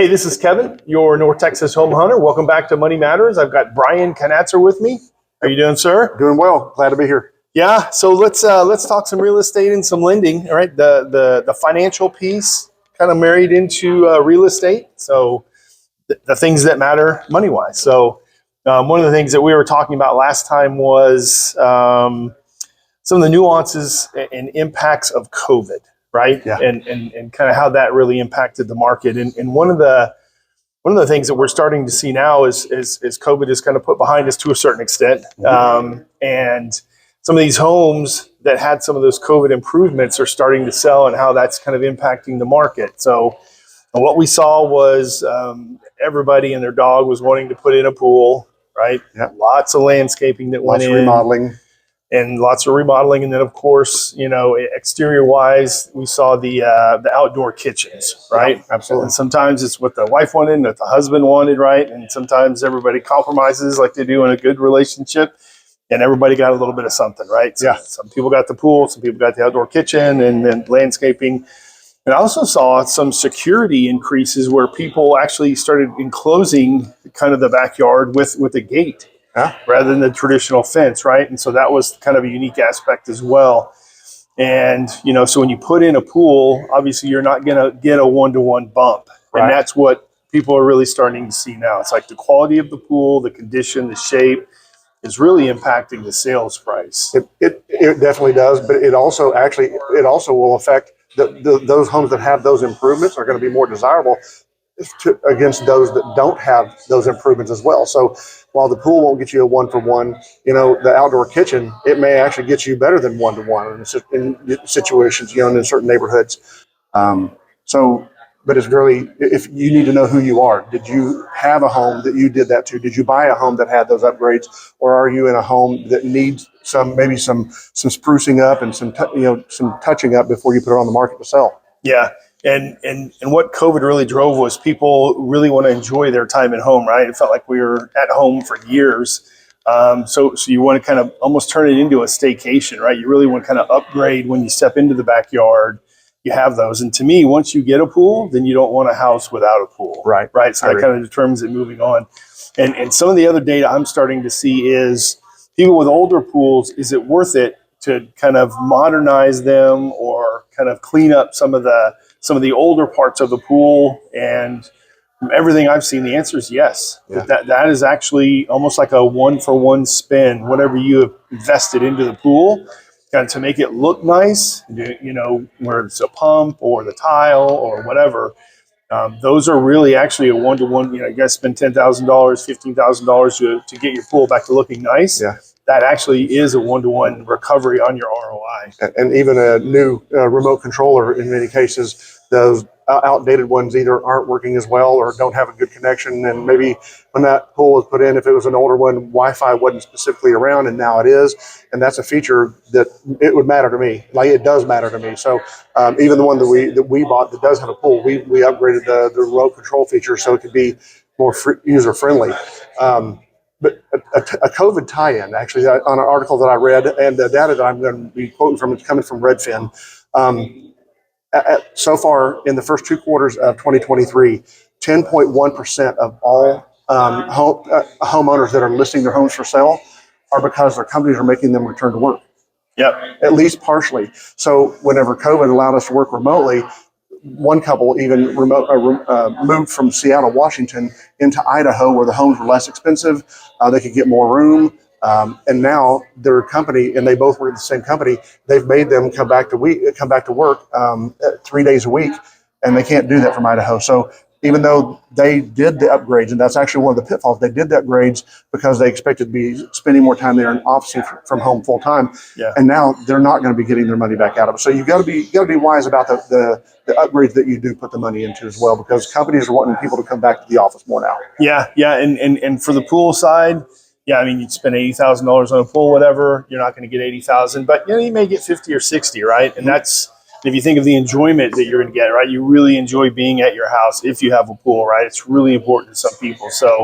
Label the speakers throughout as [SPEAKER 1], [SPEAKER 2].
[SPEAKER 1] Hey, this is Kevin, your North Texas home hunter. Welcome back to Money Matters. I've got Bryan Connatser with me. How are you doing, sir?
[SPEAKER 2] Doing well. Glad to be here.
[SPEAKER 1] Yeah. So let's talk some real estate and some lending. All right. The financial piece kind of married into real estate. So the things that matter money wise. So one of the things that we were talking about last time was some of the nuances and impacts of COVID, right?
[SPEAKER 2] Yeah.
[SPEAKER 1] And kind of how that really impacted the market. And one of the things that we're starting to see now is COVID is kind of put behind us to a certain extent. And some of these homes that had some of those COVID improvements are starting to sell, and how that's kind of impacting the market. So what we saw was everybody and their dog was wanting to put in a pool, right?
[SPEAKER 2] Yeah.
[SPEAKER 1] Lots of landscaping that went in.
[SPEAKER 2] Lots of remodeling.
[SPEAKER 1] And lots of remodeling, and then of course, exterior wise, we saw the outdoor kitchens, right?
[SPEAKER 2] Yeah, absolutely.
[SPEAKER 1] And sometimes it's what the wife wanted, and what the husband wanted, right? And sometimes everybody compromises like they do in a good relationship, and everybody got a little bit of something, right? So
[SPEAKER 2] yeah.
[SPEAKER 1] Some people got the pool, some people got the outdoor kitchen, and then landscaping. And I also saw some security increases where people actually started enclosing kind of the backyard with a gate. Rather than the traditional fence, right? And so that was kind of a unique aspect as well. And, so when you put in a pool, obviously you're not going to get a one-to-one bump. Right. And that's what people are really starting to see now. It's like the quality of the pool, the condition, the shape is really impacting the sales price.
[SPEAKER 2] It definitely does, but it also will affect those homes that have those improvements are going to be more desirable against those that don't have those improvements as well. So while the pool won't get you a one-for-one, the outdoor kitchen, it may actually get you better than one-to-one in situations, in certain neighborhoods. But it's really, if you need to know who you are. Did you have a home that you did that to? Did you buy a home that had those upgrades, or are you in a home that needs some sprucing up and some touching up before you put it on the market to sell?
[SPEAKER 1] Yeah. And what COVID really drove was people really want to enjoy their time at home, right? It felt like we were at home for years. So you want to kind of almost turn it into a staycation, right? You really want to kind of upgrade when you step into the backyard. You have those. And to me, once you get a pool, then you don't want a house without a pool.
[SPEAKER 2] Right.
[SPEAKER 1] So that kind of determines it moving on. And some of the other data I'm starting to see is people with older pools, is it worth it to kind of modernize them or kind of clean up some of the older parts of the pool? And from everything I've seen, the answer is yes. Yeah. That is actually almost like a one-for-one spin. Whatever you have invested into the pool, kind of to make it look nice, where it's a pump or the tile or whatever. Those are really actually a one-to-one. You guys spend $10,000, $15,000 to get your pool back to looking nice.
[SPEAKER 2] Yeah.
[SPEAKER 1] That actually is a one-to-one recovery on your ROI.
[SPEAKER 2] And even a new remote controller, in many cases, those outdated ones either aren't working as well or don't have a good connection. And maybe when that pool was put in, if it was an older one, Wi-Fi wasn't specifically around, and now it is. And that's a feature that it would matter to me. Like, it does matter to me. So even the one that we bought that does have a pool, we upgraded the remote control feature so it could be more user friendly. But a COVID tie-in, actually, on an article that I read, and the data that I'm going to be quoting from is coming from Redfin. So far, in the first 2 quarters of 2023, 10.1% of all homeowners that are listing their homes for sale are because their companies are making them return to work.
[SPEAKER 1] Yep.
[SPEAKER 2] At least partially. So whenever COVID allowed us to work remotely, one couple even moved from Seattle, Washington into Idaho, where the homes were less expensive. They could get more room. And now their company, and they both work at the same company, they've made them come back to work 3 days a week, and they can't do that from Idaho. So even though they did the upgrades, and that's actually one of the pitfalls, they did the upgrades because they expected to be spending more time there and obviously from home full time.
[SPEAKER 1] Yeah.
[SPEAKER 2] And now they're not going to be getting their money back out of it. So you got to be wise about the upgrades that you do put the money into as well, because companies are wanting people to come back to the office more now.
[SPEAKER 1] Yeah. And for the pool side, you'd spend $80,000 on a pool, whatever. You're not going to get $80,000, but you may get 50 or 60, right? And that's, if you think of the enjoyment that you're going to get, right? You really enjoy being at your house if you have a pool, right? It's really important to some people. So,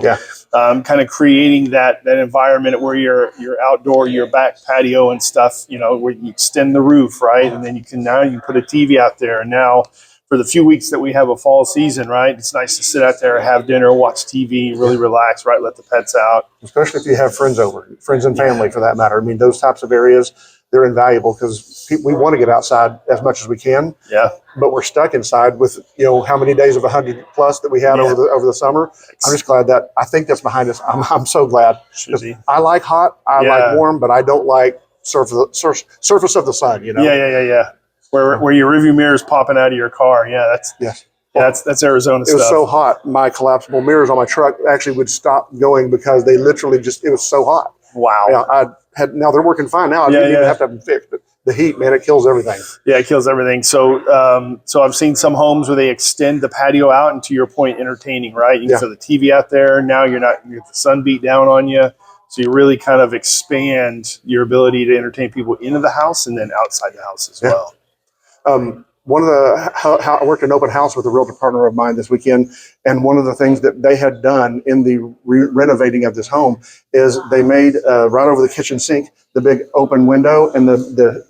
[SPEAKER 1] kind of creating that environment where you're outdoor, your back patio and stuff, where you extend the roof, right? And then you can put a TV out there, and now for the few weeks that we have a fall season, right? It's nice to sit out there, have dinner, watch TV, really relax, right? Let the pets out.
[SPEAKER 2] Especially if you have friends over, friends and family for that matter. I mean, those types of areas, they're invaluable because we want to get outside as much as we can.
[SPEAKER 1] Yeah.
[SPEAKER 2] But we're stuck inside with, how many days of 100 plus that we had over the summer. I'm just glad that I think that's behind us. I'm so glad.
[SPEAKER 1] Should be.
[SPEAKER 2] I like hot, I like warm, but I don't like surface of the sun,
[SPEAKER 1] Yeah. Where your rearview mirror is popping out of your car. Yeah, that's Arizona
[SPEAKER 2] It
[SPEAKER 1] stuff.
[SPEAKER 2] was so hot. My collapsible mirrors on my truck actually would stop going because they literally it was so hot.
[SPEAKER 1] Wow.
[SPEAKER 2] Now they're working fine now. I didn't even have to have them fixed, but the heat, man, it kills everything.
[SPEAKER 1] Yeah, it kills everything. So, so I've seen some homes where they extend the patio out, and to your point, entertaining, right? You can throw the TV out there. Now you get the sun beat down on you. So you really kind of expand your ability to entertain people into the house and then outside the house as well.
[SPEAKER 2] One of I worked an open house with a realtor partner of mine this weekend, and one of the things that they had done in the renovating of this home is they made right over the kitchen sink the big open window and the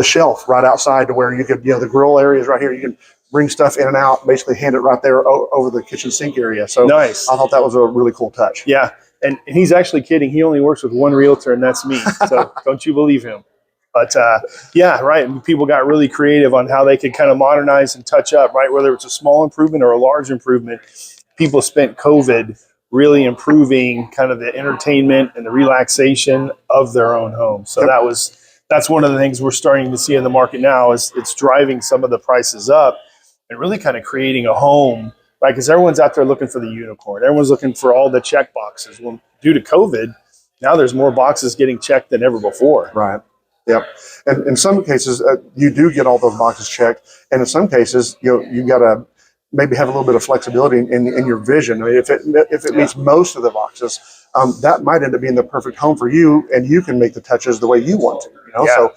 [SPEAKER 2] shelf right outside to where you could, the grill area is right here. You can bring stuff in and out, basically hand it right there over the kitchen sink area. So
[SPEAKER 1] nice.
[SPEAKER 2] I thought that was a really cool touch.
[SPEAKER 1] Yeah, and he's actually kidding. He only works with one realtor, and that's me. So don't you believe him? But right. And people got really creative on how they could kind of modernize and touch up, right? Whether it's a small improvement or a large improvement, people spent COVID really improving kind of the entertainment and the relaxation of their own home. So that's one of the things we're starting to see in the market now is it's driving some of the prices up and really kind of creating a home, right? Because everyone's out there looking for the unicorn. Everyone's looking for all the check boxes. Well, due to COVID, now there's more boxes getting checked than ever before.
[SPEAKER 2] Right. Yep. And in some cases, you do get all those boxes checked. And in some cases, you got to maybe have a little bit of flexibility in your vision. I mean, if it meets most of the boxes, that might end up being the perfect home for you, and you can make the touches the way you want to. So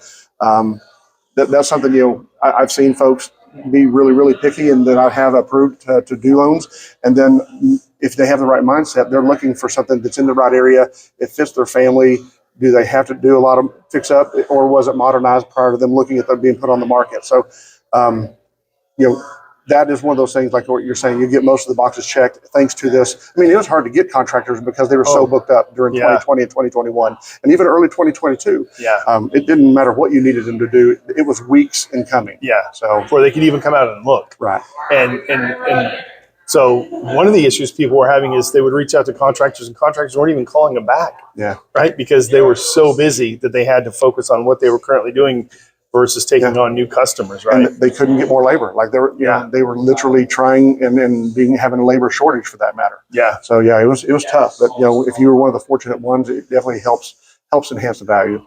[SPEAKER 2] that's something, I've seen folks be really, really picky and that I have approved to do loans. And then if they have the right mindset, they're looking for something that's in the right area. It fits their family. Do they have to do a lot of fix up, or was it modernized prior to them looking at them being put on the market? So, that is one of those things like what you're saying. You get most of the boxes checked thanks to this. I mean, it was hard to get contractors because they were so booked up during 2020 and 2021 and even early 2022. It didn't matter what you needed them to do. It was weeks in coming.
[SPEAKER 1] So before they could even come out and look.
[SPEAKER 2] Right.
[SPEAKER 1] And so one of the issues people were having is they would reach out to contractors and contractors weren't even calling them back. Right. Because they were so busy that they had to focus on what they were currently doing versus taking on new customers. Right.
[SPEAKER 2] And they couldn't get more labor. Like they were literally trying and having a labor shortage for that matter. So it was tough. But if you were one of the fortunate ones, it definitely helps enhance the value.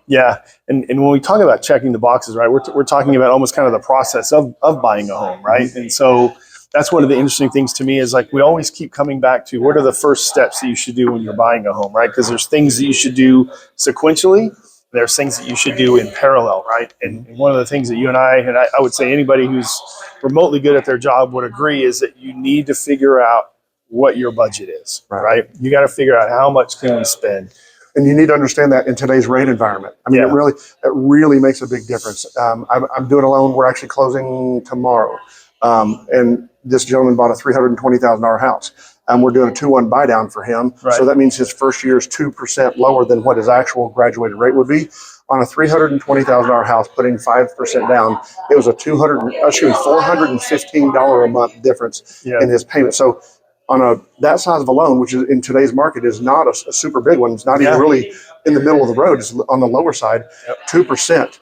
[SPEAKER 1] And when we talk about checking the boxes, right, we're talking about almost kind of the process of buying a home, right? And so that's one of the interesting things to me is like we always keep coming back to what are the first steps that you should do when you're buying a home, right? Because there's things that you should do sequentially. There's things that you should do in parallel, right? And one of the things that you and I would say anybody who's remotely good at their job would agree is that you need to figure out what your budget is, right? You got to figure out how much can we spend.
[SPEAKER 2] And you need to understand that in today's rate environment. I mean, it really makes a big difference. I'm doing a loan. We're actually closing tomorrow. And this gentleman bought a $320,000 house. We're doing a 2-1 buy down for him. So that means his first year is 2% lower than what his actual graduated rate would be. On a $320,000 house, putting 5% down, it was a $415 a month difference in his payment. So on that size of a loan, which is in today's market is not a super big one. It's not even really in the middle of the road. It's on the lower side. 2%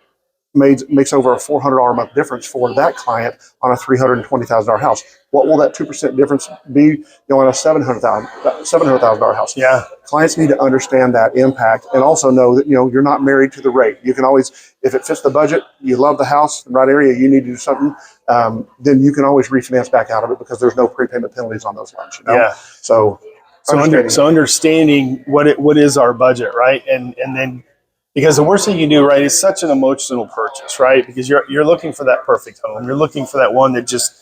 [SPEAKER 2] makes over a $400 a month difference for that client on a $320,000 house. What will that 2% difference be on a $700,000 house? Clients need to understand that impact and also know that you're not married to the rate. You can always, if it fits the budget, you love the house, the right area, you need to do something, then you can always refinance back out of it because there's no prepayment penalties on those loans. So
[SPEAKER 1] understanding what is our budget, right? And then because the worst thing you can do, right, is such an emotional purchase, right? Because you're looking for that perfect home. You're looking for that one that just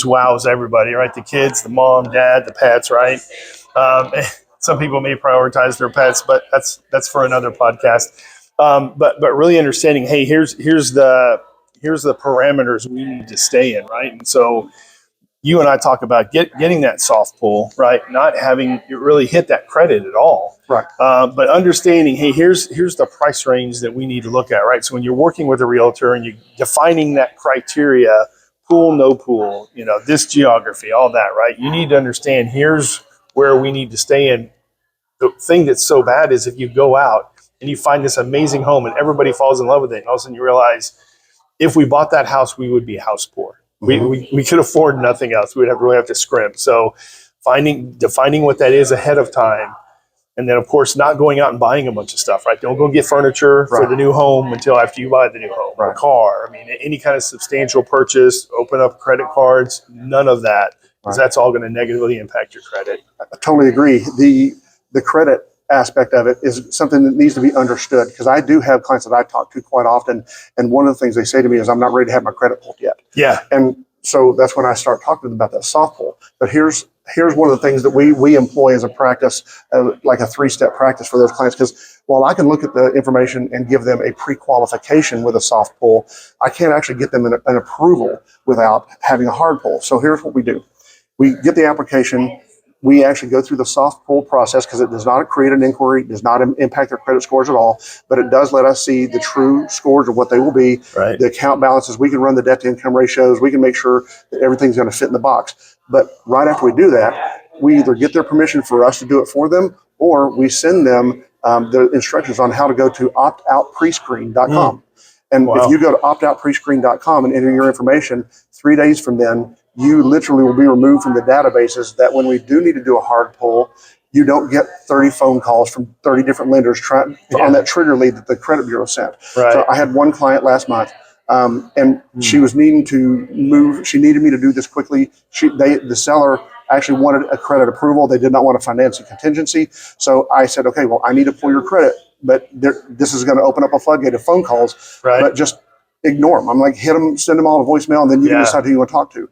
[SPEAKER 1] wows everybody, right? The kids, the mom, dad, the pets, right? Some people may prioritize their pets, but that's for another podcast. But really understanding, hey, here's the here's the parameters we need to stay in, right? And so you and I talk about getting that soft pull, right? Not having it really hit that credit at all,
[SPEAKER 2] Right.
[SPEAKER 1] But understanding, hey, here's the price range that we need to look at, right? So when you're working with a realtor and you're defining that criteria, pool, no pool, this geography, all that, right? You need to understand here's where we need to stay in. The thing that's so bad is if you go out and you find this amazing home and everybody falls in love with it, and all of a sudden you realize if we bought that house, we would be house poor. We could afford nothing else. We'd really have to scrimp. So defining what that is ahead of time, and then of course not going out and buying a bunch of stuff, right? Don't go get furniture for the new home until after you buy the new home, or car. I mean, any kind of substantial purchase, open up credit cards, none of that, because that's all going to negatively impact your credit.
[SPEAKER 2] I totally agree. The credit aspect of it is something that needs to be understood, because I do have clients that I talk to quite often, and one of the things they say to me is, I'm not ready to have my credit pulled yet.
[SPEAKER 1] Yeah.
[SPEAKER 2] And so that's when I start talking to them about that soft pull. But here's one of the things that we employ as a practice, like a 3-step practice for those clients, because while I can look at the information and give them a pre-qualification with a soft pull, I can't actually get them an approval without having a hard pull. So here's what we do. We get the application. We actually go through the soft pull process, because it does not create an inquiry, does not impact their credit scores at all, but it does let us see the true scores of what they will be,
[SPEAKER 1] right.
[SPEAKER 2] The account balances. We can run the debt to income ratios. We can make sure that everything's going to fit in the box. But right after we do that, we either get their permission for us to do it for them, or we send them the instructions on how to go to optoutprescreen.com. And if you go to optoutprescreen.com and enter your information, 3 days from then, you literally will be removed from the databases, that when we do need to do a hard pull, you don't get 30 phone calls from 30 different lenders on that trigger lead that the credit bureau sent.
[SPEAKER 1] Right.
[SPEAKER 2] So I had one client last month, and she was needing to move. She needed me to do this quickly. The seller actually wanted a credit approval. They did not want a financing contingency. So I said, okay, well, I need to pull your credit, but this is going to open up a floodgate of phone calls, but just ignore them. I'm like, hit them, send them all to voicemail, and then you can decide who you want to talk to.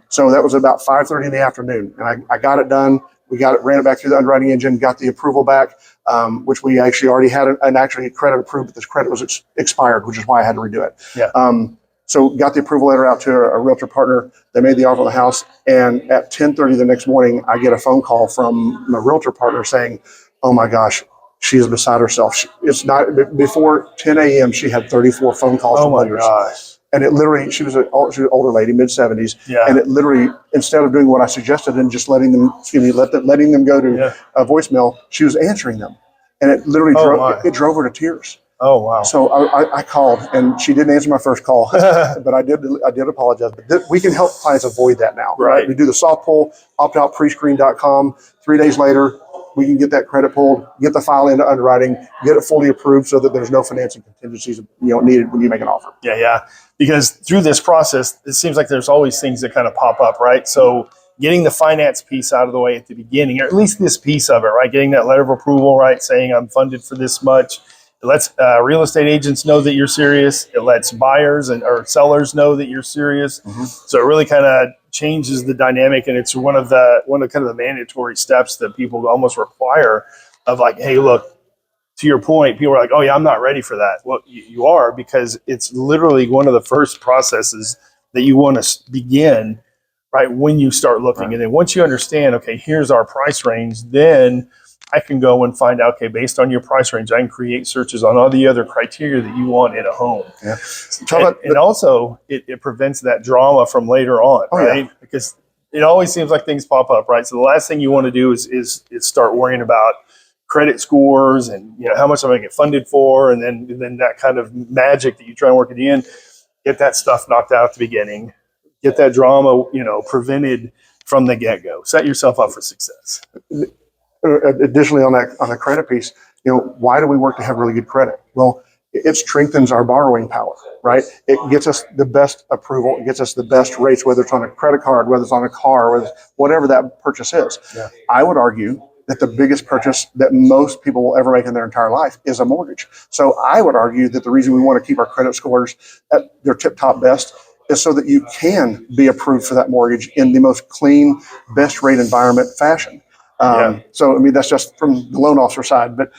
[SPEAKER 2] So that was about 5:30 in the afternoon, and I got it done. We ran it back through the underwriting engine, got the approval back, which we actually already had an actually credit approved, but this credit was expired, which is why I had to redo it.
[SPEAKER 1] Yeah.
[SPEAKER 2] So got the approval letter out to a realtor partner. They made the offer on the house, and at 10:30 the next morning, I get a phone call from my realtor partner saying, "Oh my gosh, she is beside herself. It's not before 10 a.m. She had 34 phone calls from lenders."
[SPEAKER 1] Gosh.
[SPEAKER 2] And it literally, she was an older lady, mid-70s,
[SPEAKER 1] Yeah.
[SPEAKER 2] and it literally, instead of doing what I suggested and just letting them go to a voicemail, she was answering them, and it literally drove her to tears.
[SPEAKER 1] Oh wow!
[SPEAKER 2] So I called, and she didn't answer my first call, but I did apologize. But we can help clients avoid that now, right? We do the soft pull, optoutprescreen.com. 3 days later, we can get that credit pulled, get the file into underwriting, get it fully approved, so that there's no financing contingencies needed when you make an offer.
[SPEAKER 1] Yeah. Because through this process, it seems like there's always things that kind of pop up, right? So getting the finance piece out of the way at the beginning, or at least this piece of it, right? Getting that letter of approval, right? Saying I'm funded for this much. It lets real estate agents know that you're serious. It lets buyers or sellers know that you're serious. Mm-hmm. So it really kind of changes the dynamic, and it's one of kind of the mandatory steps that people almost require of like, hey, look, to your point, people are like, oh yeah, I'm not ready for that. Well, you are, because it's literally one of the first processes that you want to begin, right, when you start looking. And then once you understand, okay, here's our price range, then I can go and find out, okay, based on your price range, I can create searches on all the other criteria that you want in a home. Yeah. And also, it prevents that drama from later on, right? Yeah. Because it always seems like things pop up, right? So the last thing you want to do is start worrying about credit scores and how much am I going to get funded for, and then that kind of magic that you try and work at the end. Get that stuff knocked out at the beginning. Get that drama, prevented from the get-go. Set yourself up for success.
[SPEAKER 2] Additionally, on the credit piece, why do we work to have really good credit? Well, it strengthens our borrowing power, right? It gets us the best approval. It gets us the best rates, whether it's on a credit card, whether it's on a car, whatever that purchase is. Yeah. I would argue that the biggest purchase that most people will ever make in their entire life is a mortgage. So I would argue that the reason we want to keep our credit scores at their tip-top best is so that you can be approved for that mortgage in the most clean, best rate environment fashion. So, I mean, that's just from the loan officer side. But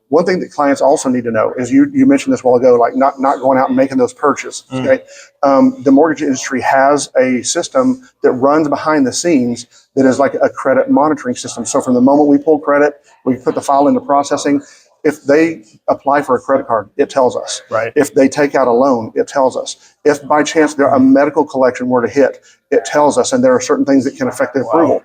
[SPEAKER 2] one thing that clients also need to know is you mentioned this a while ago, like not going out and making those purchases. Okay, the mortgage industry has a system that runs behind the scenes that is like a credit monitoring system. So from the moment we pull credit, we put the file into processing. If they apply for a credit card, it tells us.
[SPEAKER 1] Right.
[SPEAKER 2] If they take out a loan, it tells us. If by chance a medical collection were to hit, it tells us, and there are certain things that can affect the approval.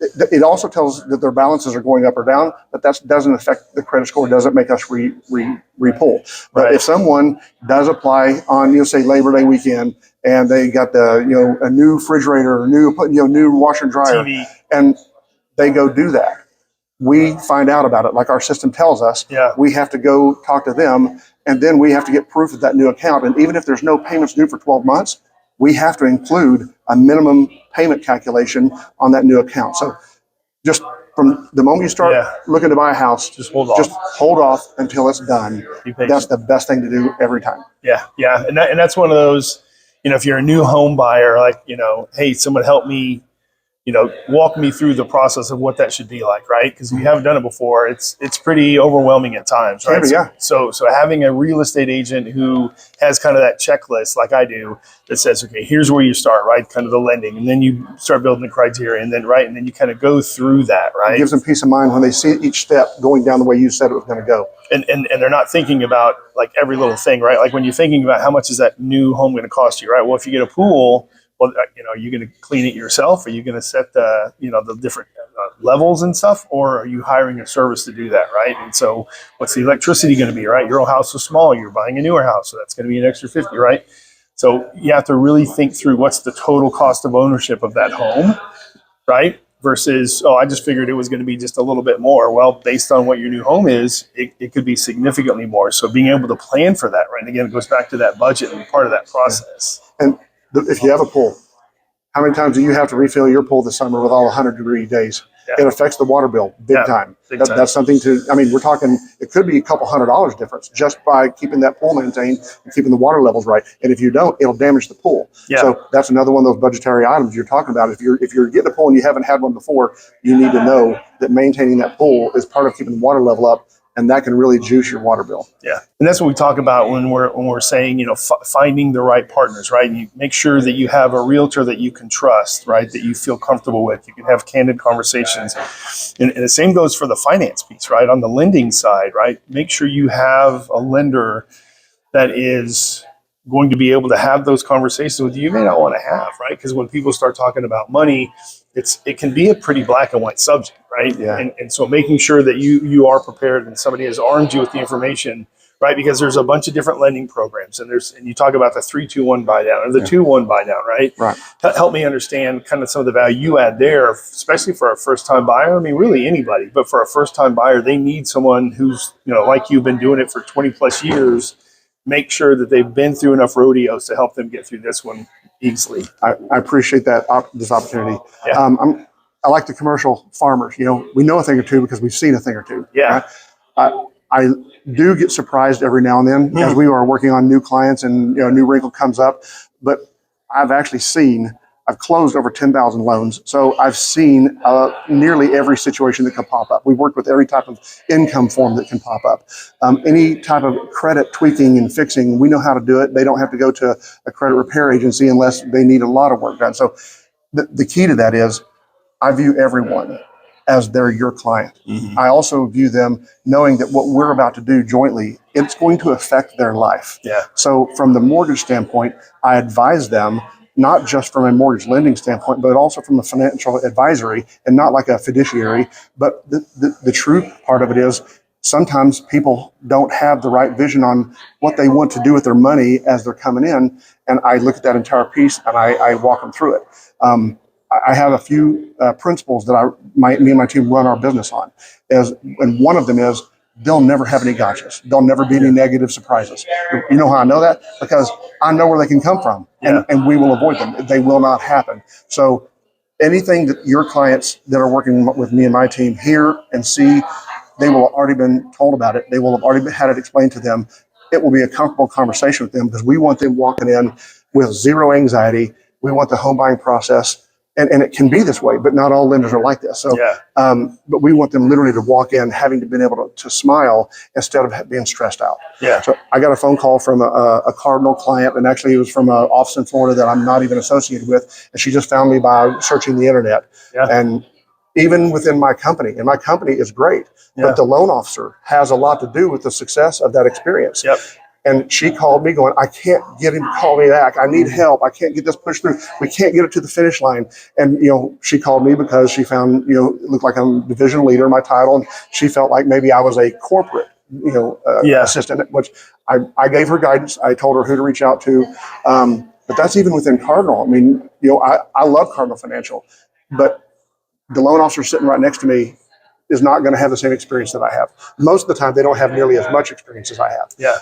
[SPEAKER 2] It also tells us that their balances are going up or down, but that doesn't affect the credit score. Doesn't make us re-pull. But
[SPEAKER 1] Right.
[SPEAKER 2] if someone does apply on, say Labor Day weekend, and they got a new refrigerator, new washer and dryer,
[SPEAKER 1] TV.
[SPEAKER 2] and they go do that, we find out about it. Like our system tells us,
[SPEAKER 1] Yeah.
[SPEAKER 2] we have to go talk to them, and then we have to get proof of that new account. And even if there's no payments due for 12 months, we have to include a minimum payment calculation on that new account. So just from the moment you start looking to buy a house,
[SPEAKER 1] Just hold off.
[SPEAKER 2] Just hold off until it's done.
[SPEAKER 1] Be patient.
[SPEAKER 2] That's the best thing to do every time.
[SPEAKER 1] Yeah. And that's one of those, if you're a new home buyer, like, hey, someone help me, walk me through the process of what that should be like, right? Because if you haven't done it before, it's pretty overwhelming at times, right?
[SPEAKER 2] Yeah.
[SPEAKER 1] So having a real estate agent who has kind of that checklist, like I do, that says, okay, here's where you start, right? Kind of the lending, and then you start building the criteria, and then you kind of go through that, right?
[SPEAKER 2] It gives them peace of mind when they see each step going down the way you said it was going to go.
[SPEAKER 1] And they're not thinking about like every little thing, right? Like when you're thinking about how much is that new home going to cost you, right? Well, if you get a pool, well, are you going to clean it yourself? Are you going to set the, the different levels and stuff, or are you hiring a service to do that, right? And so, what's the electricity going to be, right? Your old house was small. You're buying a newer house, so that's going to be an extra $50, right? So you have to really think through what's the total cost of ownership of that home, right? Versus, I just figured it was going to be just a little bit more. Well, based on what your new home is, it could be significantly more. So being able to plan for that, right? And again, it goes back to that budget and part of that process.
[SPEAKER 2] And if you have a pool, how many times do you have to refill your pool this summer with all 100-degree days?
[SPEAKER 1] Yeah.
[SPEAKER 2] It affects the water bill big time.
[SPEAKER 1] Big time.
[SPEAKER 2] That's something we're talking, it could be a couple $100 difference just by keeping that pool maintained and keeping the water levels right. And if you don't, it'll damage the pool.
[SPEAKER 1] Yeah.
[SPEAKER 2] So that's another one of those budgetary items you're talking about. If you're getting a pool and you haven't had one before, you need to know that maintaining that pool is part of keeping the water level up, and that can really juice your water bill.
[SPEAKER 1] Yeah, and that's what we talk about when we're saying, finding the right partners, right? You make sure that you have a realtor that you can trust, right? That you feel comfortable with. You can have candid conversations, and the same goes for the finance piece, right? On the lending side, right? Make sure you have a lender that is going to be able to have those conversations with you. You may not want to have, right? Because when people start talking about money, it can be a pretty black and white subject, right?
[SPEAKER 2] Yeah.
[SPEAKER 1] And so making sure that you are prepared and somebody has armed you with the information, right? Because there's a bunch of different lending programs, and you talk about the 3-2-1 buy down or the 2-1 buy down, right?
[SPEAKER 2] Right.
[SPEAKER 1] Help me understand kind of some of the value you add there, especially for a first time buyer. I mean, really anybody, but for a first time buyer, they need someone who's, like you've been doing it for 20 plus years. Make sure that they've been through enough rodeos to help them get through this one easily.
[SPEAKER 2] I appreciate this opportunity.
[SPEAKER 1] Yeah.
[SPEAKER 2] I like the commercial farmers. We know a thing or two because we've seen a thing or two.
[SPEAKER 1] Yeah.
[SPEAKER 2] Right? I do get surprised every now and then as we are working on new clients and a new wrinkle comes up. But I've closed over 10,000 loans. So I've seen nearly every situation that can pop up. We've worked with every type of income form that can pop up. Any type of credit tweaking and fixing, we know how to do it. They don't have to go to a credit repair agency unless they need a lot of work done. So the key to that is I view everyone as they're your client.
[SPEAKER 1] Mm-hmm.
[SPEAKER 2] I also view them knowing that what we're about to do jointly, it's going to affect their life.
[SPEAKER 1] Yeah.
[SPEAKER 2] So from the mortgage standpoint, I advise them not just from a mortgage lending standpoint, but also from a financial advisory, and not like a fiduciary. But the true part of it is sometimes people don't have the right vision on what they want to do with their money as they're coming in. And I look at that entire piece and I walk them through it. I have a few principles that me and my team run our business on. And one of them is they'll never have any gotchas. There'll never be any negative surprises. You know how I know that? Because I know where they can come from, and we will avoid them. They will not happen. So anything that your clients that are working with me and my team hear and see, they will have already been told about it. They will have already had it explained to them. It will be a comfortable conversation with them because we want them walking in with zero anxiety. We want the home buying process and it can be this way, but not all lenders are like this. So, but we want them literally to walk in having to been able to smile instead of being stressed out.
[SPEAKER 1] Yeah.
[SPEAKER 2] So I got a phone call from a Cardinal client, and actually it was from an office in Florida that I'm not even associated with, and she just found me by searching the internet.
[SPEAKER 1] Yeah.
[SPEAKER 2] And even within my company, and my company is great, but the loan officer has a lot to do with the success of that experience.
[SPEAKER 1] Yep.
[SPEAKER 2] And she called me going, I can't get him to call me back. I need help. I can't get this pushed through. We can't get it to the finish line. And, she called me because she found, it looked like I'm division leader, my title. And she felt like maybe I was a corporate, assistant, which I gave her guidance. I told her who to reach out to. But that's even within Cardinal. I mean, I love Cardinal Financial, but the loan officer sitting right next to me is not going to have the same experience that I have. Most of the time, they don't have nearly as much experience as I have.
[SPEAKER 1] Yeah.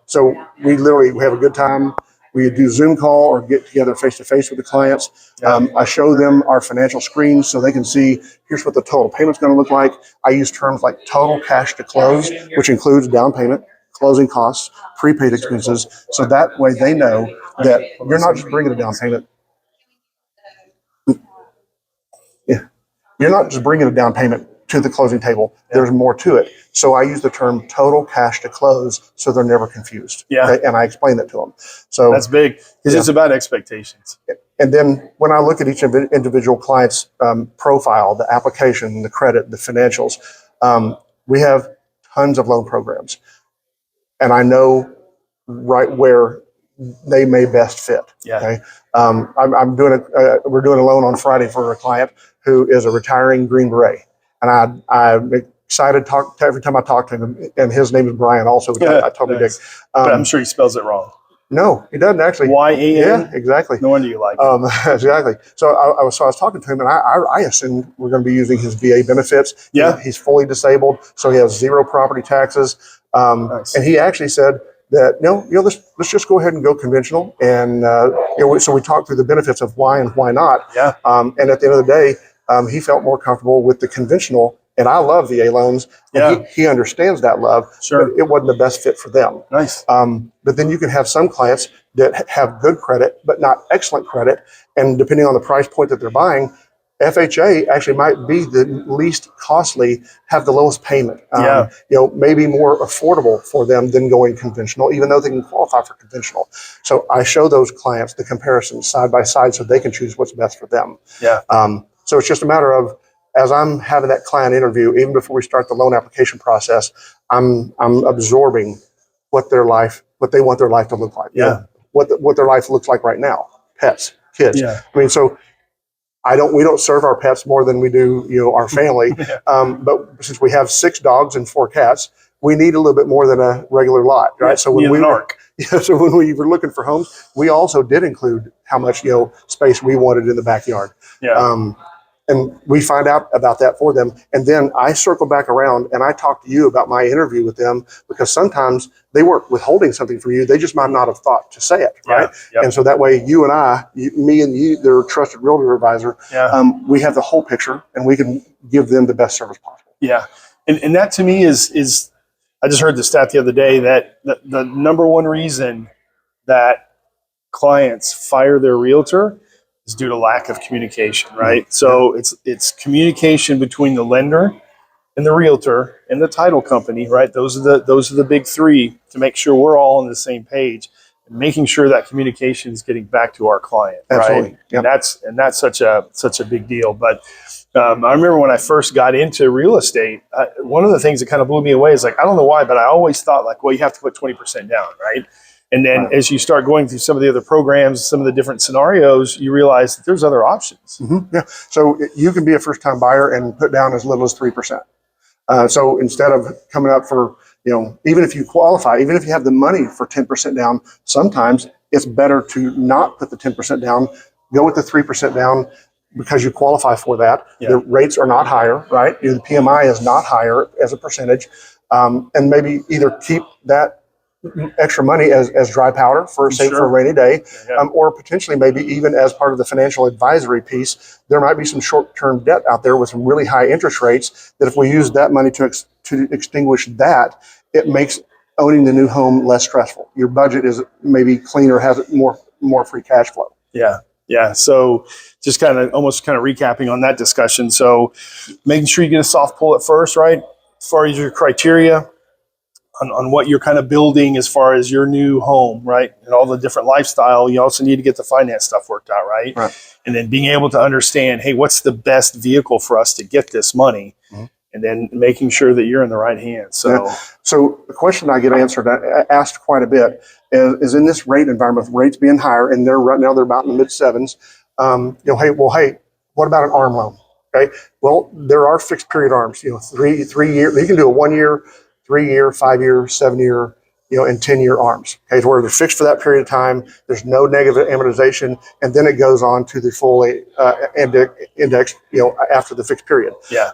[SPEAKER 2] So we have a good time. We do Zoom call or get together face to face with the clients. I show them our financial screens so they can see, here's what the total payment's going to look like. I use terms like total cash to close, which includes down payment, closing costs, prepaid expenses. So that way they know that you're not just bringing a down payment. Yeah. You're not just bringing a down payment to the closing table. There's more to it. So I use the term total cash to close so they're never confused.
[SPEAKER 1] Yeah.
[SPEAKER 2] Okay? And I explain that to them. So
[SPEAKER 1] that's big because it's about expectations.
[SPEAKER 2] And then when I look at each individual client's profile, the application, the credit, the financials, we have tons of loan programs. And I know right where they may best fit.
[SPEAKER 1] Yeah.
[SPEAKER 2] Okay. We're doing a loan on Friday for a client who is a retiring Green Beret. And I'm excited every time I talk to him, and his name is Bryan also, which I totally dig.
[SPEAKER 1] But I'm sure he spells it wrong.
[SPEAKER 2] No, he doesn't actually.
[SPEAKER 1] Y-A-N?
[SPEAKER 2] Yeah, exactly.
[SPEAKER 1] No wonder you like it.
[SPEAKER 2] Exactly. So I was talking to him, and I assumed we're going to be using his VA benefits.
[SPEAKER 1] Yeah.
[SPEAKER 2] He's fully disabled, so he has zero property taxes.
[SPEAKER 1] Nice.
[SPEAKER 2] And he actually said that, let's just go ahead and go conventional. And, so we talked through the benefits of why and why not.
[SPEAKER 1] Yeah.
[SPEAKER 2] And at the end of the day, he felt more comfortable with the conventional. And I love VA loans. And he understands that love.
[SPEAKER 1] Sure.
[SPEAKER 2] But it wasn't the best fit for them.
[SPEAKER 1] Nice.
[SPEAKER 2] But then you can have some clients that have good credit, but not excellent credit. And depending on the price point that they're buying, FHA actually might be the least costly, have the lowest payment. Maybe more affordable for them than going conventional, even though they can qualify for conventional. So I show those clients the comparisons side by side so they can choose what's best for them.
[SPEAKER 1] Yeah.
[SPEAKER 2] So it's just a matter of, as I'm having that client interview, even before we start the loan application process, I'm absorbing what they want their life to look like.
[SPEAKER 1] Yeah.
[SPEAKER 2] What their life looks like right now. Pets, kids.
[SPEAKER 1] Yeah.
[SPEAKER 2] I mean, so we don't serve our pets more than we do, our family. But since we have 6 dogs and 4 cats, we need a little bit more than a regular lot, right?
[SPEAKER 1] Yeah,
[SPEAKER 2] so when so when we were looking for homes, we also did include how much, space we wanted in the backyard.
[SPEAKER 1] Yeah.
[SPEAKER 2] And we find out about that for them. And then I circle back around and I talk to you about my interview with them, because sometimes they weren't withholding something from you. They just might not have thought to say it, right?
[SPEAKER 1] Yep.
[SPEAKER 2] And so that way you and me and you, their trusted realtor advisor, we have the whole picture and we can give them the best service possible.
[SPEAKER 1] Yeah. And that to me is I just heard the stat the other day that the number one reason that clients fire their realtor is due to lack of communication, right? So it's communication between the lender and the realtor and the title company, right? Those are the big 3 to make sure we're all on the same page and making sure that communication is getting back to our client,
[SPEAKER 2] Absolutely.
[SPEAKER 1] right?
[SPEAKER 2] Yep.
[SPEAKER 1] And that's such a big deal. But I remember when I first got into real estate, one of the things that kind of blew me away is I don't know why, but I always thought you have to put 20% down, right? And then as you start going through some of the other programs, some of the different scenarios, you realize that there's other options.
[SPEAKER 2] Mm-hmm. Yeah. So you can be a first-time buyer and put down as little as 3%. So instead of coming up for, even if you qualify, even if you have the money for 10% down, sometimes it's better to not put the 10% down, go with the 3% down because you qualify for that.
[SPEAKER 1] Yeah.
[SPEAKER 2] The rates are not higher, right? The PMI is not higher as a percentage. And maybe either keep that extra money as dry powder for for a rainy day, or potentially maybe even as part of the financial advisory piece. There might be some short-term debt out there with some really high interest rates that if we use that money to extinguish that, it makes owning the new home less stressful. Your budget is maybe cleaner, has more free cash flow.
[SPEAKER 1] Yeah. Yeah. So just kind of almost kind of recapping on that discussion. So making sure you get a soft pull at first, right? As far as your criteria on what you're kind of building as far as your new home, right? And all the different lifestyle, you also need to get the finance stuff worked out, right? And then being able to understand, hey, what's the best vehicle for us to get this money? And then making sure that you're in the right hands. So,
[SPEAKER 2] so the question I get asked quite a bit is in this rate environment, with rates being higher, and right now they're about in the mid sevens. Hey, what about an ARM loan? Okay, well, there are fixed period ARMs. 3 year. You can do a 1 year, 3 year, 5 year, 7 year, and 10-year ARMs. Okay, where they're fixed for that period of time. There's no negative amortization, and then it goes on to the full index. After the fixed period.
[SPEAKER 1] Yeah.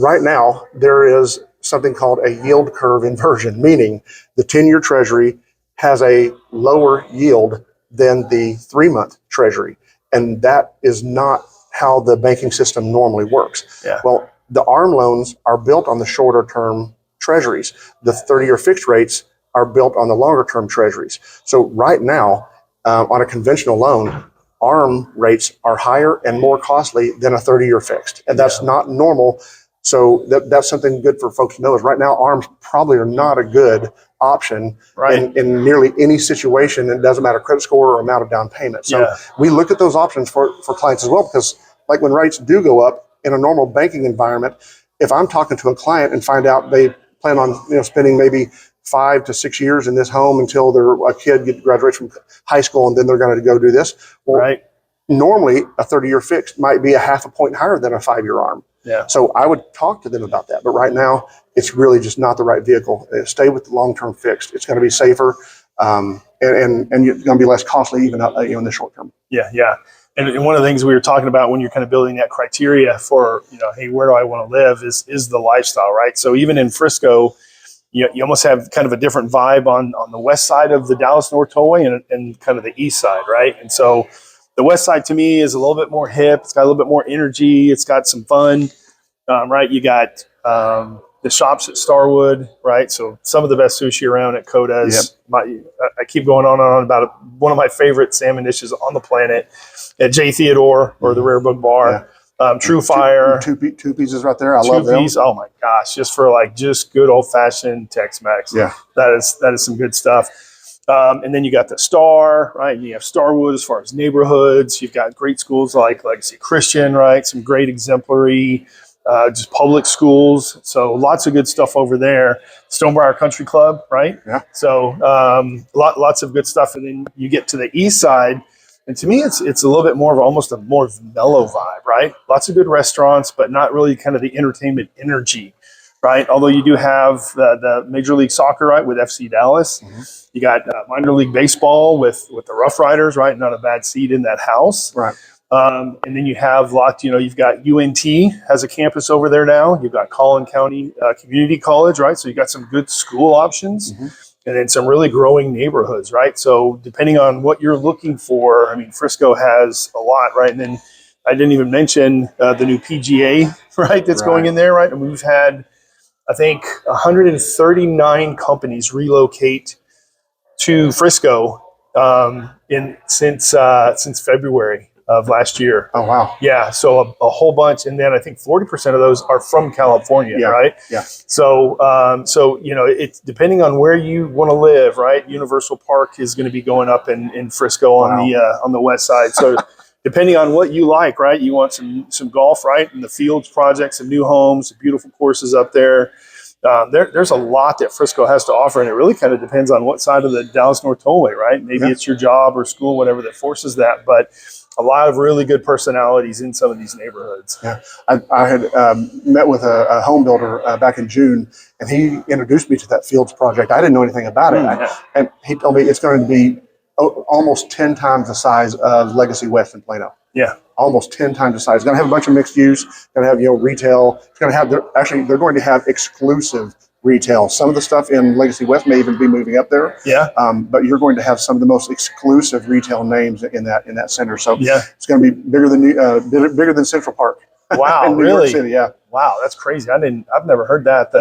[SPEAKER 2] Right now, there is something called a yield curve inversion, meaning the 10-year Treasury has a lower yield than the 3-month Treasury. And that is not how the banking system normally works.
[SPEAKER 1] Yeah.
[SPEAKER 2] Well, the ARM loans are built on the shorter term Treasuries. The 30-year fixed rates are built on the longer term Treasuries. So right now, on a conventional loan, ARM rates are higher and more costly than a 30-year fixed. And that's not normal. So that's something good for folks to know is right now, ARMs probably are not a good option in nearly any situation. It doesn't matter credit score or amount of down payment. So we look at those options for clients as well, because like when rates do go up in a normal banking environment, if I'm talking to a client and find out they plan on spending maybe 5 to 6 years in this home until a kid graduates from high school and then they're going to go do this. Well, normally a 30-year fixed might be a half a point higher than a 5-year ARM.
[SPEAKER 1] Yeah. So
[SPEAKER 2] I would talk to them about that. But right now, it's really just not the right vehicle. Stay with the long-term fixed. It's going to be safer, and it's going to be less costly even in the short term.
[SPEAKER 1] Yeah, yeah. And one of the things we were talking about when you're kind of building that criteria for, hey, where do I want to live is the lifestyle, right? So even in Frisco, you almost have kind of a different vibe on the west side of the Dallas North Tollway and kind of the east side, right? And so the west side to me is a little bit more hip. It's got a little bit more energy. It's got some fun, right? You got the shops at Starwood, right? So some of the best sushi around at Koda's. I keep going on and on about one of my favorite salmon dishes on the planet at J. Theodore or the Rare Book Bar. True Fire.
[SPEAKER 2] Two pieces right there. I love them.
[SPEAKER 1] Oh my gosh. Just for just good old fashioned Tex-Mex.
[SPEAKER 2] Yeah.
[SPEAKER 1] That is some good stuff. And then you got the Star, right? You have Starwood as far as neighborhoods. You've got great schools like Legacy Christian, right? Some great exemplary, just public schools. So lots of good stuff over there. Stonebriar Country Club, right?
[SPEAKER 2] Yeah.
[SPEAKER 1] So lots of good stuff. And then you get to the east side. And to me, it's a little bit more of almost a more mellow vibe, right? Lots of good restaurants, but not really kind of the entertainment energy, right? Although you do have the Major League Soccer, right, with FC Dallas. Mm-hmm. You got minor league baseball with the Rough Riders, right? Not a bad seat in that house.
[SPEAKER 2] Right.
[SPEAKER 1] And then you have you've got UNT has a campus over there now. You've got Collin County Community College, right? So you got some good school options. Mm-hmm. And then some really growing neighborhoods, right? So depending on what you're looking for, I mean, Frisco has a lot, right? And then I didn't even mention the new PGA, right? That's going in there, right? And we've had, I think, 139 companies relocate to Frisco since February of last year.
[SPEAKER 2] Oh, wow.
[SPEAKER 1] Yeah, so a whole bunch. And then I think 40% of those are from California, right?
[SPEAKER 2] Yeah.
[SPEAKER 1] So, it's depending on where you want to live, right? Universal Park is going to be going up in Frisco on the west side. So depending on what you like, right? You want some golf, right? And the Fields project, some new homes, beautiful courses up there. There's a lot that Frisco has to offer, and it really kind of depends on what side of the Dallas North Tollway, right? Maybe it's your job or school, whatever that forces that, but a lot of really good personalities in some of these neighborhoods.
[SPEAKER 2] Yeah, I had met with a home builder back in June, and he introduced me to that Fields project. I didn't know anything about it, and he told me it's going to be almost 10 times the size of Legacy West in Plano.
[SPEAKER 1] Yeah.
[SPEAKER 2] Almost 10 times the size. It's going to have a bunch of mixed use. It's going to have retail. It's going to have they're going to have exclusive retail. Some of the stuff in Legacy West may even be moving up there.
[SPEAKER 1] Yeah.
[SPEAKER 2] But you're going to have some of the most exclusive retail names in that center. So
[SPEAKER 1] it's
[SPEAKER 2] going to be bigger than Central Park.
[SPEAKER 1] Wow,
[SPEAKER 2] in New
[SPEAKER 1] really?
[SPEAKER 2] York City, yeah.
[SPEAKER 1] Wow, that's crazy. I've never heard that.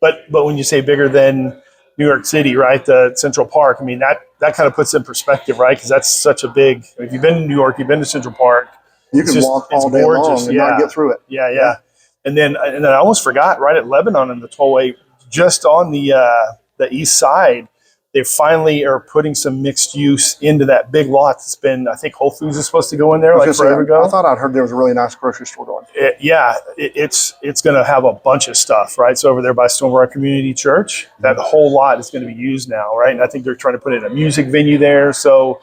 [SPEAKER 1] But when you say bigger than New York City, right? The Central Park. I mean, that kind of puts in perspective, right? Because that's such a big. If you've been to New York, you've been to Central Park.
[SPEAKER 2] You can walk all day long and not get through it.
[SPEAKER 1] Yeah. And then I almost forgot, right at Lebanon and the tollway, just on the east side, they finally are putting some mixed use into that big lot that's been, I think Whole Foods is supposed to go in there like forever ago.
[SPEAKER 2] I thought I'd heard there was a really nice grocery store going.
[SPEAKER 1] It's going to have a bunch of stuff, right? So over there by Stonewall Community Church, that whole lot is going to be used now, right? And I think they're trying to put in a music venue there. So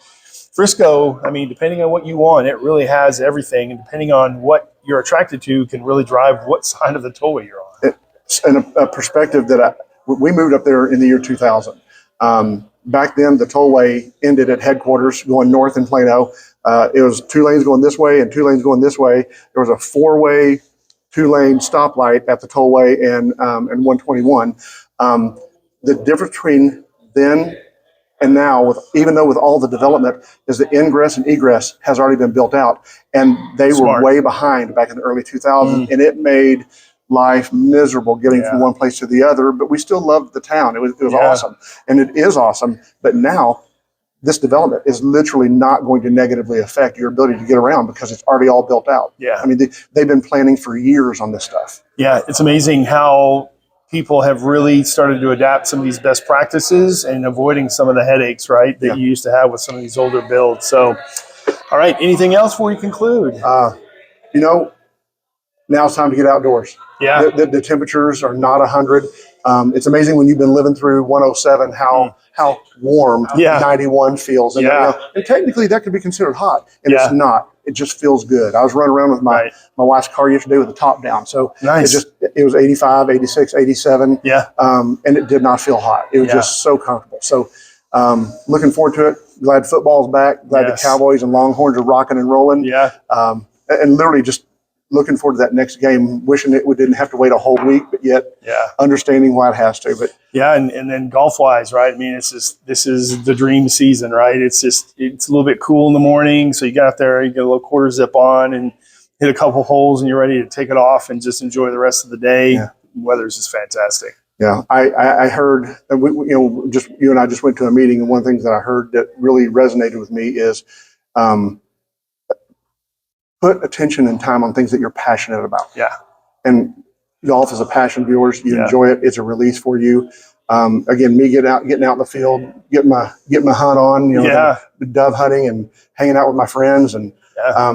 [SPEAKER 1] Frisco, I mean, depending on what you want, it really has everything. And depending on what you're attracted to can really drive what side of the tollway you're on.
[SPEAKER 2] And a perspective that we moved up there in the year 2000. Back then, the tollway ended at headquarters going north in Plano. It was 2 lanes going this way and 2 lanes going this way. There was a 4-way, 2-lane stoplight at the tollway and 121. The difference between then and now, even though with all the development, is the ingress and egress has already been built out. And they were way behind back in the early 2000s. And it made life miserable getting from one place to the other, but we still loved the town. It was awesome. And it is awesome. But now this development is literally not going to negatively affect your ability to get around because it's already all built out.
[SPEAKER 1] Yeah.
[SPEAKER 2] I mean, they've been planning for years on this stuff.
[SPEAKER 1] Yeah. It's amazing how people have really started to adapt some of these best practices and avoiding some of the headaches, right, that you used to have with some of these older builds. So, all right. Anything else before we conclude?
[SPEAKER 2] Now it's time to get outdoors.
[SPEAKER 1] Yeah.
[SPEAKER 2] The temperatures are not 100. It's amazing when you've been living through 107 how warm 91 feels. And, and technically that could be considered hot, and it's not. It just feels good. I was running around with my wife's car yesterday with the top down. So it was 85, 86, 87. Yeah. And it did not feel hot. It was just so comfortable. So looking forward to it. Glad football's back. Glad the Cowboys and Longhorns are rocking and rolling. Yeah. And literally just looking forward to that next game, wishing we didn't have to wait a whole week, but yet understanding why it has to. But
[SPEAKER 1] and then golf wise, right? I mean, this is the dream season, right? It's a little bit cool in the morning, so you get out there, you get a little quarter zip on, and hit a couple holes, and you're ready to take it off and just enjoy the rest of the day. Yeah. Weather's just fantastic.
[SPEAKER 2] Yeah, I heard, just you and I just went to a meeting, and one of the things that I heard that really resonated with me is. Put attention and time on things that you're passionate about. Yeah. And golf is a passion, viewers. You enjoy it. It's a release for you. Again, me getting out in the field, getting my hunt on, the dove hunting and hanging out with my friends. And I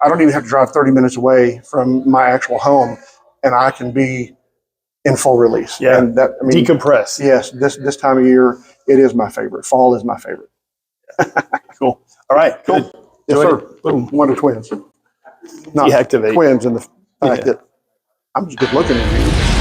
[SPEAKER 2] don't even have to drive 30 minutes away from my actual home, and I can be in full release. Yeah. And
[SPEAKER 1] decompress.
[SPEAKER 2] Yes. This time of year, it is my favorite. Fall is my favorite.
[SPEAKER 1] Cool. All right. Cool.
[SPEAKER 2] Yes, sir. Boom. Wonder Twins. Not
[SPEAKER 1] deactivate.
[SPEAKER 2] Twins in the fact that I'm just good looking at you.